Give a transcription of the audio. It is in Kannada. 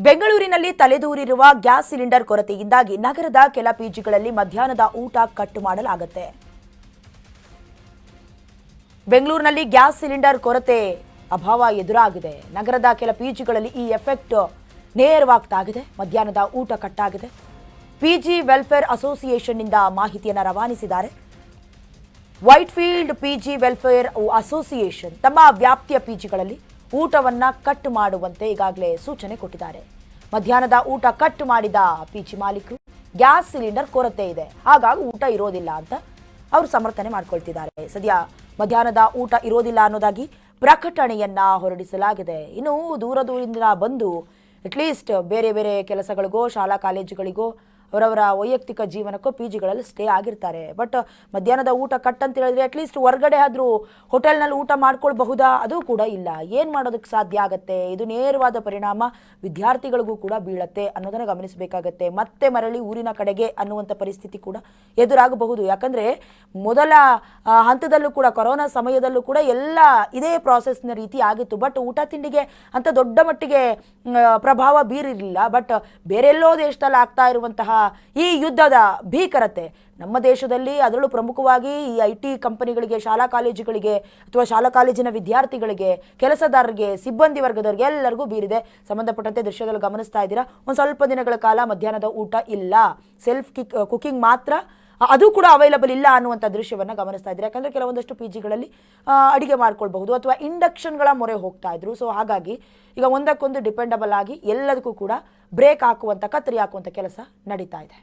ಬೆಂಗಳೂರಿನಲ್ಲಿ ತಲೆದೂರಿರುವ ಗ್ಯಾಸ್ ಸಿಲಿಂಡರ್ ಕೊರತೆಯಿಂದಾಗಿ ನಗರದ ಕೆಲ ಪಿಜಿಗಳಲ್ಲಿ ಮಧ್ಯಾಹ್ನದ ಊಟ ಕಟ್ ಮಾಡಲಾಗುತ್ತೆ. ಬೆಂಗಳೂರಿನಲ್ಲಿ ಗ್ಯಾಸ್ ಸಿಲಿಂಡರ್ ಕೊರತೆ ಅಭಾವ ಎದುರಾಗಿದೆ. ನಗರದ ಕೆಲ ಪಿಜಿಗಳಲ್ಲಿ ಈ ಎಫೆಕ್ಟ್ ನೇರವಾಗ್ತಾಗಿದೆ. ಮಧ್ಯಾಹ್ನದ ಊಟ ಕಟ್ಟಾಗಿದೆ. ಪಿಜಿ ವೆಲ್ಫೇರ್ ಅಸೋಸಿಯೇಷನ್ ನಿಂದ ಮಾಹಿತಿಯನ್ನು ರವಾನಿಸಿದ್ದಾರೆ. ವೈಟ್ಫೀಲ್ಡ್ ಪಿಜಿ ವೆಲ್ಫೇರ್ ಅಸೋಸಿಯೇಷನ್ ತಮ್ಮ ವ್ಯಾಪ್ತಿಯ ಪಿಜಿಗಳಲ್ಲಿ ಊಟವನ್ನ ಕಟ್ ಮಾಡುವಂತೆ ಈಗಾಗಲೇ ಸೂಚನೆ ಕೊಟ್ಟಿದ್ದಾರೆ. ಮಧ್ಯಾಹ್ನದ ಊಟ ಕಟ್ ಮಾಡಿದ ಪಿಜಿ ಮಾಲೀಕರು ಗ್ಯಾಸ್ ಸಿಲಿಂಡರ್ ಕೊರತೆ ಇದೆ, ಹಾಗಾಗಿ ಊಟ ಇರೋದಿಲ್ಲ ಅಂತ ಅವರು ಸಮರ್ಥನೆ ಮಾಡ್ಕೊಳ್ತಿದ್ದಾರೆ. ಸದ್ಯ ಮಧ್ಯಾಹ್ನದ ಊಟ ಇರೋದಿಲ್ಲ ಅನ್ನೋದಾಗಿ ಪ್ರಕಟಣೆಯನ್ನ ಹೊರಡಿಸಲಾಗಿದೆ. ಇನ್ನು ದೂರದಿಂದ ಬಂದು ಅಟ್ಲೀಸ್ಟ್ ಬೇರೆ ಬೇರೆ ಕೆಲಸಗಳಿಗೋ ಶಾಲಾ ಕಾಲೇಜುಗಳಿಗೋ ಅವರವರ ವೈಯಕ್ತಿಕ ಜೀವನಕ್ಕೂ ಪಿಜಿಗಳಲ್ಲಿ ಸ್ಟೇ ಆಗಿರ್ತಾರೆ. ಬಟ್ ಮಧ್ಯಾಹ್ನದ ಊಟ ಕಟ್ ಅಂತ ಹೇಳಿದ್ರೆ ಅಟ್ಲೀಸ್ಟ್ ಹೊರಗಡೆ ಆದರೂ ಹೋಟೆಲ್ನಲ್ಲಿ ಊಟ ಮಾಡ್ಕೊಳ್ಬಹುದಾ? ಅದು ಕೂಡ ಇಲ್ಲ. ಏನು ಮಾಡೋದಕ್ಕೆ ಸಾಧ್ಯ ಆಗತ್ತೆ? ಇದು ನೇರವಾದ ಪರಿಣಾಮ ವಿದ್ಯಾರ್ಥಿಗಳಿಗೂ ಕೂಡ ಬೀಳತ್ತೆ ಅನ್ನೋದನ್ನು ಗಮನಿಸಬೇಕಾಗತ್ತೆ. ಮತ್ತೆ ಮರಳಿ ಊರಿನ ಕಡೆಗೆ ಅನ್ನುವಂಥ ಪರಿಸ್ಥಿತಿ ಕೂಡ ಎದುರಾಗಬಹುದು. ಯಾಕಂದರೆ ಮೊದಲ ಹಂತದಲ್ಲೂ ಕೂಡ ಕೊರೋನಾ ಸಮಯದಲ್ಲೂ ಕೂಡ ಎಲ್ಲ ಇದೇ ಪ್ರಾಸೆಸ್ನ ರೀತಿ ಆಗಿತ್ತು. ಬಟ್ ಊಟ ತಿಂಡಿಗೆ ಅಂತ ದೊಡ್ಡ ಮಟ್ಟಿಗೆ ಪ್ರಭಾವ ಬೀರಿರಲಿಲ್ಲ. ಬಟ್ ಬೇರೆಲ್ಲೋ ದೇಶದಲ್ಲಿ ಆಗ್ತಾ ಇರುವಂತಹ ಈ ಯುದ್ಧದ ಭೀಕರತೆ ನಮ್ಮ ದೇಶದಲ್ಲಿ, ಅದರಲ್ಲೂ ಪ್ರಮುಖವಾಗಿ ಈ IT ಕಂಪನಿಗಳಿಗೆ, ಶಾಲಾ ಕಾಲೇಜುಗಳಿಗೆ ಅಥವಾ ಶಾಲಾ ಕಾಲೇಜಿನ ವಿದ್ಯಾರ್ಥಿಗಳಿಗೆ, ಕೆಲಸದಾರರಿಗೆ, ಸಿಬ್ಬಂದಿ ವರ್ಗದವರಿಗೆ ಎಲ್ಲರಿಗೂ ಬೀರಿದೆ. ಸಂಬಂಧಪಟ್ಟಂತೆ ದೃಶ್ಯದಲ್ಲಿ ಗಮನಿಸ್ತಾ ಇದ್ದೀರಾ. ಒಂದು ಸ್ವಲ್ಪ ದಿನಗಳ ಕಾಲ ಮಧ್ಯಾಹ್ನದ ಊಟ ಇಲ್ಲ, ಸೆಲ್ಫ್ ಕುಕಿಂಗ್ ಮಾತ್ರ, ಅದು ಕೂಡ ಅವೈಲಬಲ್ ಇಲ್ಲ ಅನ್ನುವಂಥ ದೃಶ್ಯವನ್ನು ಗಮನಿಸ್ತಾ ಇದ್ದಾರೆ. ಯಾಕಂದರೆ ಕೆಲವೊಂದಷ್ಟು ಪಿಜಿಗಳಲ್ಲಿ ಅಡುಗೆ ಮಾಡ್ಕೊಳ್ಬಹುದು ಅಥವಾ ಇಂಡಕ್ಷನ್ಗಳ ಮೊರೆ ಹೋಗ್ತಾ ಇದ್ರು. ಸೊ ಹಾಗಾಗಿ ಈಗ ಒಂದಕ್ಕೊಂದು ಡಿಪೆಂಡಬಲ್ ಆಗಿ ಎಲ್ಲದಕ್ಕೂ ಕೂಡ ಬ್ರೇಕ್ ಹಾಕುವಂಥ, ಕತ್ತರಿ ಹಾಕುವಂಥ ಕೆಲಸ ನಡೀತಾ ಇದೆ.